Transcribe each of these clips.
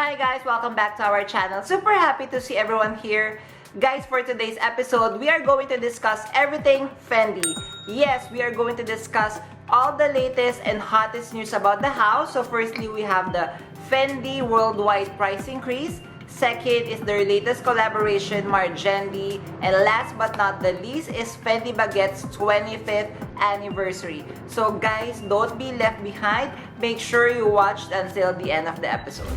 Hi guys, welcome back to our channel. Super happy to see everyone here. Guys, for today's episode, we are going to discuss everything Fendi. Yes, we are going to discuss all the latest and hottest news about the house. So firstly, we have the Fendi worldwide price increase. Second is their latest collaboration, Marc. And last but not the least is Fendi Baguette's 25th anniversary. So guys, don't be left behind. Make sure you watched until the end of the episode.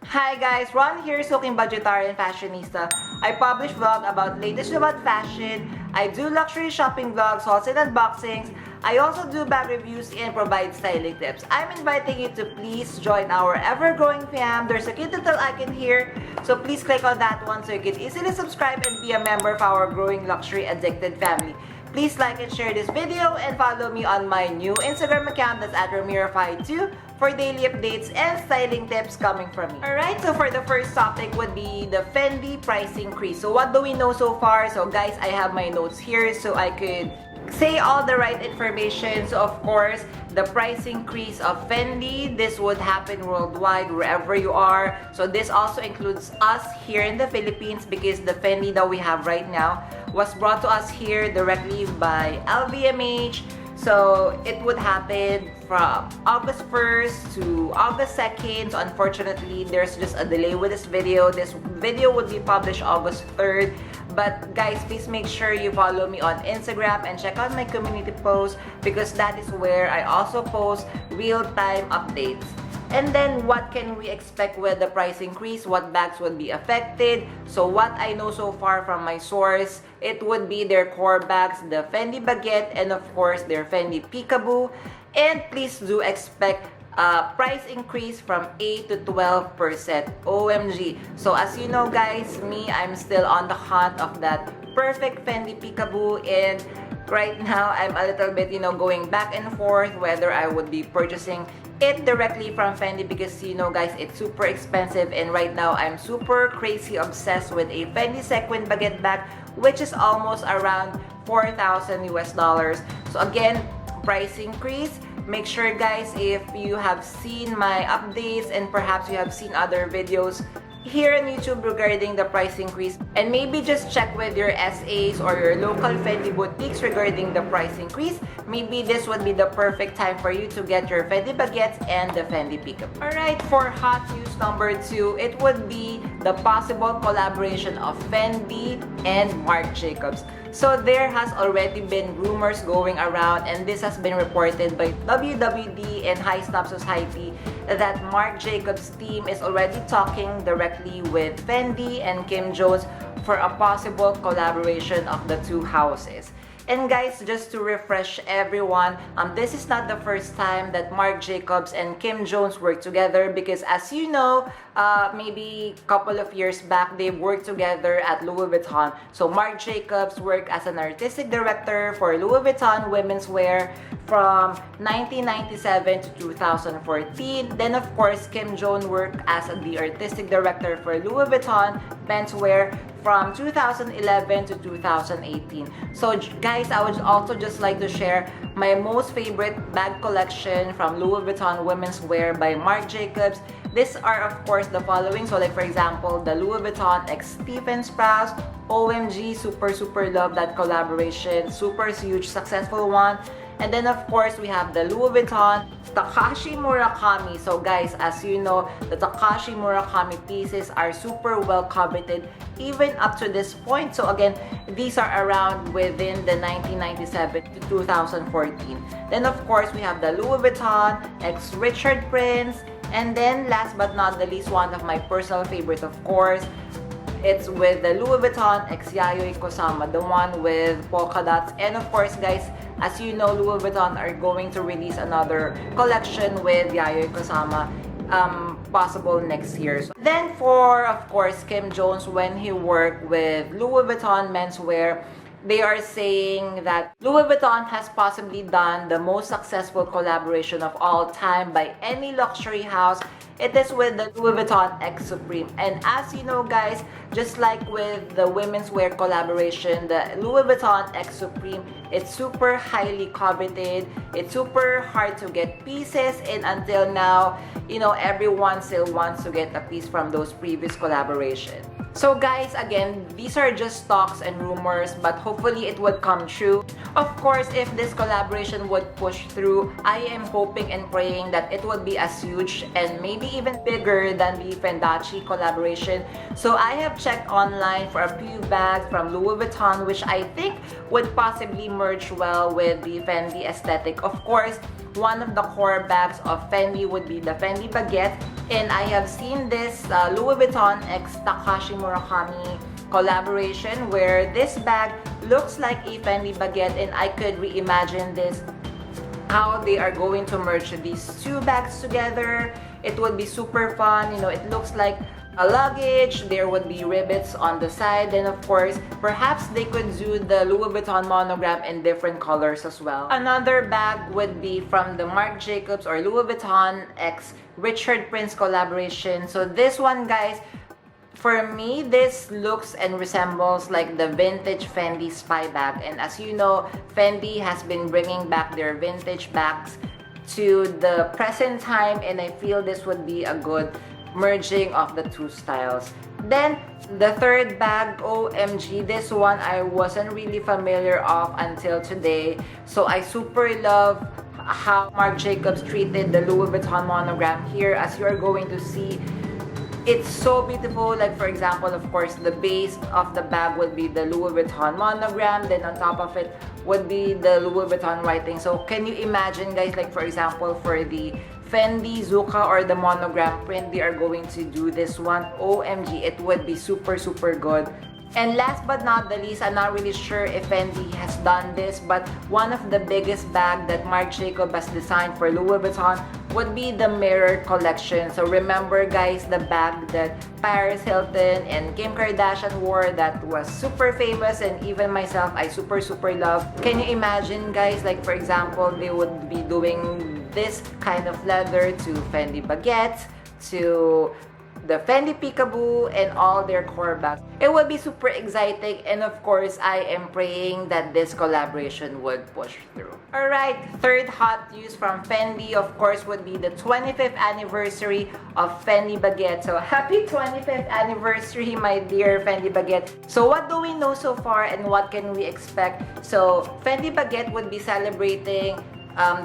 Hi guys, Ron here, Soaking Budgetarian Fashionista. I publish vlog about latest about fashion. I do luxury shopping vlogs, hauls and unboxings. I also do bag reviews and provide styling tips. I'm inviting you to please join our ever-growing fam. There's a cute little icon here, so please click on that one so you can easily subscribe and be a member of our growing luxury addicted family. Please like and share this video and follow me on my new Instagram account, that's at Ramiro52, for daily updates and styling tips coming from me. Alright, so for the first topic would be the Fendi price increase. So what do we know so far? So guys, I have my notes here so I could say all the right information. So of course, the price increase of Fendi, this would happen worldwide wherever you are. So this also includes us here in the Philippines because the Fendi that we have right now was brought to us here directly by LVMH. So it would happen from August 1st to August 2nd. So unfortunately, there's just a delay with this video. This video would be published August 3rd. But guys, please make sure you follow me on Instagram and check out my community posts because that is where I also post real-time updates. And then what can we expect with the price increase? What bags would be affected? So what I know so far from my source, it would be their core bags, the Fendi Baguette, and of course their Fendi Peekaboo. And please do expect price increase from 8 to 12%. OMG. So as you know guys, I'm still on the hunt of that perfect Fendi Peekaboo, and right now I'm a little bit, going back and forth whether I would be purchasing it directly from Fendi because guys, it's super expensive, and right now I'm super crazy obsessed with a Fendi sequin baguette bag, which is almost around 4,000 US dollars. So again, price increase. Make sure guys, if you have seen my updates and perhaps you have seen other videos here on YouTube regarding the price increase, and maybe just check with your SAs or your local Fendi boutiques regarding the price increase. Maybe this would be the perfect time for you to get your Fendi Baguettes and the Fendi Peekaboo. Alright, for hot news number 2, it would be the possible collaboration of Fendi and Marc Jacobs. So there has already been rumors going around, and this has been reported by WWD and High Snob Society, that Marc Jacobs' team is already talking directly with Fendi and Kim Jones for a possible collaboration of the two houses. And guys, just to refresh everyone, this is not the first time that Marc Jacobs and Kim Jones work together because as you know, maybe a couple of years back, they worked together at Louis Vuitton. So Marc Jacobs worked as an artistic director for Louis Vuitton women's wear from 1997 to 2014. Then of course, Kim Jones worked as the artistic director for Louis Vuitton menswear from 2011 to 2018. So guys, I would also just like to share my most favorite bag collection from Louis Vuitton women's wear by Marc Jacobs. These are of course the following. So like for example, the Louis Vuitton X Stephen Sprouse. OMG, super love that collaboration. Super huge, successful one. And then of course, we have the Louis Vuitton Takashi Murakami. So guys, as you know, the Takashi Murakami pieces are super well coveted even up to this point. So again, these are around within the 1997 to 2014. Then of course, we have the Louis Vuitton X Richard Prince. And then last but not the least, one of my personal favorites, of course, it's with the Louis Vuitton X Yayoi Kusama, the one with polka dots. And of course guys, as you know, Louis Vuitton are going to release another collection with Yayoi Kusama, possible next year. So then for, of course, Kim Jones, when he worked with Louis Vuitton menswear, they are saying that Louis Vuitton has possibly done the most successful collaboration of all time by any luxury house. It is with the Louis Vuitton X Supreme. And as you know guys, just like with the women's wear collaboration, the Louis Vuitton X Supreme, it's super highly coveted. It's super hard to get pieces, and until now, you know, everyone still wants to get a piece from those previous collaborations. So guys, again, these are just talks and rumors, but hopefully it would come true. Of course, if this collaboration would push through, I am hoping and praying that it would be as huge and maybe even bigger than the Fendi collaboration. So I have checked online for a few bags from Louis Vuitton, which I think would possibly merge well with the Fendi aesthetic. Of course, one of the core bags of Fendi would be the Fendi Baguette, and I have seen this Louis Vuitton x Takashi Murakami collaboration where this bag looks like a Fendi Baguette, and I could reimagine this, how they are going to merge these two bags together. It would be super fun. You know, it looks like a luggage, there would be rivets on the side, then of course perhaps they could do the Louis Vuitton monogram in different colors as well. Another bag would be from the Marc Jacobs or Louis Vuitton x Richard Prince collaboration. So this one guys, for me, this looks and resembles like the vintage Fendi spy bag, and as you know, Fendi has been bringing back their vintage bags to the present time, and I feel this would be a good merging of the two styles. Then the third bag, OMG, this one I wasn't really familiar of until today. So I super love how Marc Jacobs treated the Louis Vuitton monogram here. As you are going to see, it's so beautiful. Like for example, of course, the base of the bag would be the Louis Vuitton monogram, then on top of it would be the Louis Vuitton writing. So can you imagine guys, like for example, for the Fendi Zucca or the monogram print, they are going to do this one. OMG, it would be super good. And last but not the least, I'm not really sure if Fendi has done this, but one of the biggest bag that Marc Jacobs has designed for Louis Vuitton would be the mirror collection. So remember guys, the bag that Paris Hilton and Kim Kardashian wore that was super famous, and even myself, I super love. Can you imagine guys, like for example, they would be doing this kind of leather to Fendi Baguette, to the Fendi Peekaboo, and all their core bags. It would be super exciting, and of course, I am praying that this collaboration would push through. Alright, third hot news from Fendi, of course, would be the 25th anniversary of Fendi Baguette. So happy 25th anniversary, my dear Fendi Baguette. So what do we know so far, and what can we expect? So Fendi Baguette would be celebrating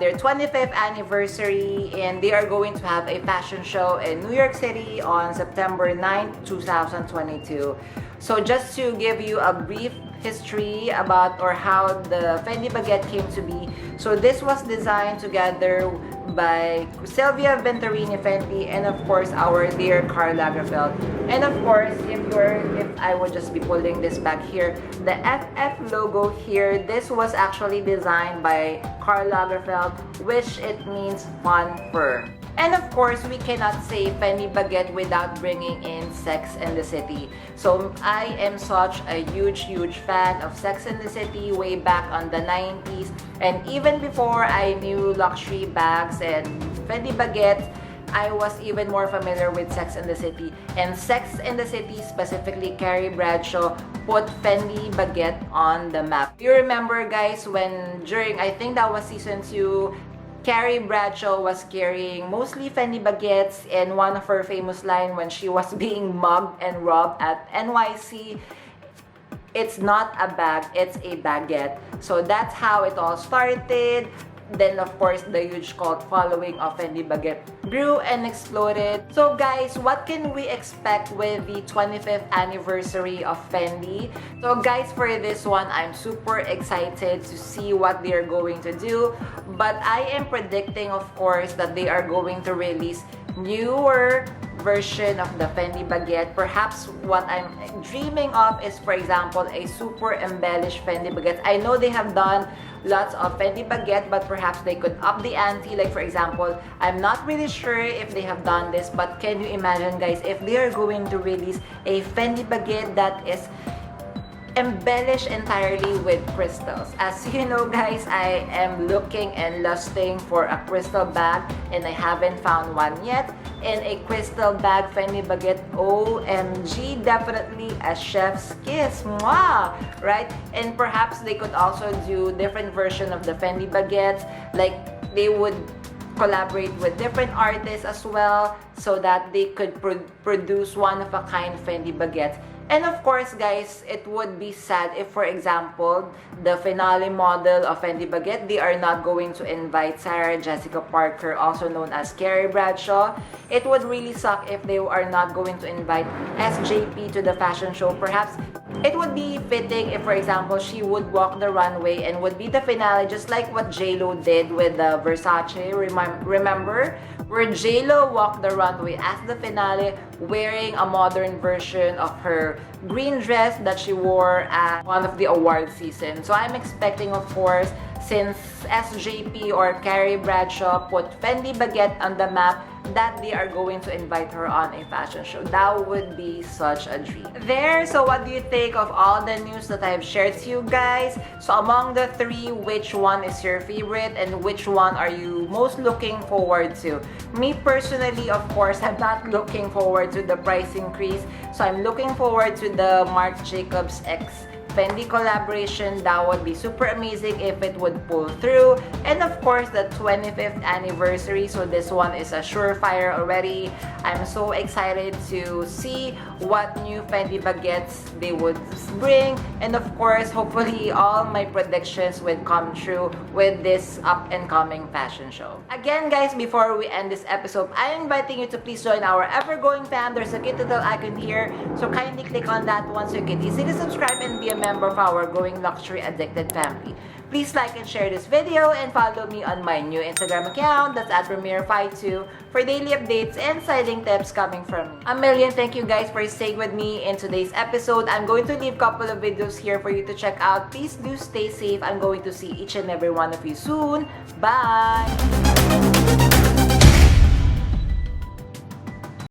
their 25th anniversary, and they are going to have a fashion show in New York City on September 9th, 2022. So just to give you a brief history about or how the Fendi Baguette came to be. So this was designed together by Sylvia Venturini Fenty, and of course our dear Karl Lagerfeld. And of course, if I would just be pulling this back here, the FF logo here, this was actually designed by Karl Lagerfeld, which it means fun fur. And of course, we cannot say Fendi Baguette without bringing in Sex and the City. So I am such a huge fan of Sex and the City way back on the 90s. And even before I knew luxury bags and Fendi Baguette, I was even more familiar with Sex and the City. And Sex and the City, specifically Carrie Bradshaw, put Fendi Baguette on the map. You remember guys, when during, I think that was season 2, Carrie Bradshaw was carrying mostly Fendi Baguettes, and one of her famous line when she was being mugged and robbed at NYC, it's not a bag, it's a baguette. So that's how it all started. Then of course, the huge cult following of Fendi Baguette grew and exploded. So guys, what can we expect with the 25th anniversary of Fendi? So guys, for this one, I'm super excited to see what they're going to do. But I am predicting, of course, that they are going to release newer version of the Fendi Baguette. Perhaps what I'm dreaming of is, for example, a super embellished Fendi Baguette. I know they have done lots of Fendi Baguette, but perhaps they could up the ante. Like for example, I'm not really sure if they have done this, but can you imagine guys, if they are going to release a Fendi Baguette that is embellished entirely with crystals. As you know guys, I am looking and lusting for a crystal bag and I haven't found one yet. In a crystal bag, Fendi Baguette, OMG, definitely a chef's kiss, mwah! Right? And perhaps they could also do different version of the Fendi Baguettes, like they would collaborate with different artists as well so that they could produce one-of-a-kind Fendi Baguettes. And of course, guys, it would be sad if, for example, the finale model of Fendi Baguette, they are not going to invite Sarah Jessica Parker, also known as Carrie Bradshaw. It would really suck if they are not going to invite SJP to the fashion show. Perhaps it would be fitting if, for example, she would walk the runway and would be the finale, just like what J-Lo did with Versace. Remember? Where J-Lo walked the runway as the finale wearing a modern version of her green dress that she wore at one of the award seasons. So I'm expecting, of course, since SJP or Carrie Bradshaw put Fendi Baguette on the map, that they are going to invite her on a fashion show. That would be such a dream. So what do you think of all the news that I've shared to you guys? So among the three, which one is your favorite and which one are you most looking forward to? Me personally, of course, I'm not looking forward to the price increase. So I'm looking forward to the Marc Jacobs X Fendi collaboration. That would be super amazing if it would pull through. And of course, the 25th anniversary. So this one is a surefire already. I'm so excited to see what new Fendi Baguettes they would bring. And of course, hopefully all my predictions would come true with this up and coming fashion show. Again guys, before we end this episode, I'm inviting you to please join our ever-growing fam. There's a cute little icon here. So kindly click on that one so you can easily subscribe and be a member of our growing luxury addicted family. Please like and share this video and follow me on my new Instagram account, that's at Premiere52, for daily updates and styling tips coming from me. A million thank you guys for staying with me in today's episode. I'm going to leave a couple of videos here for you to check out. Please do stay safe. I'm going to see each and every one of you soon. Bye!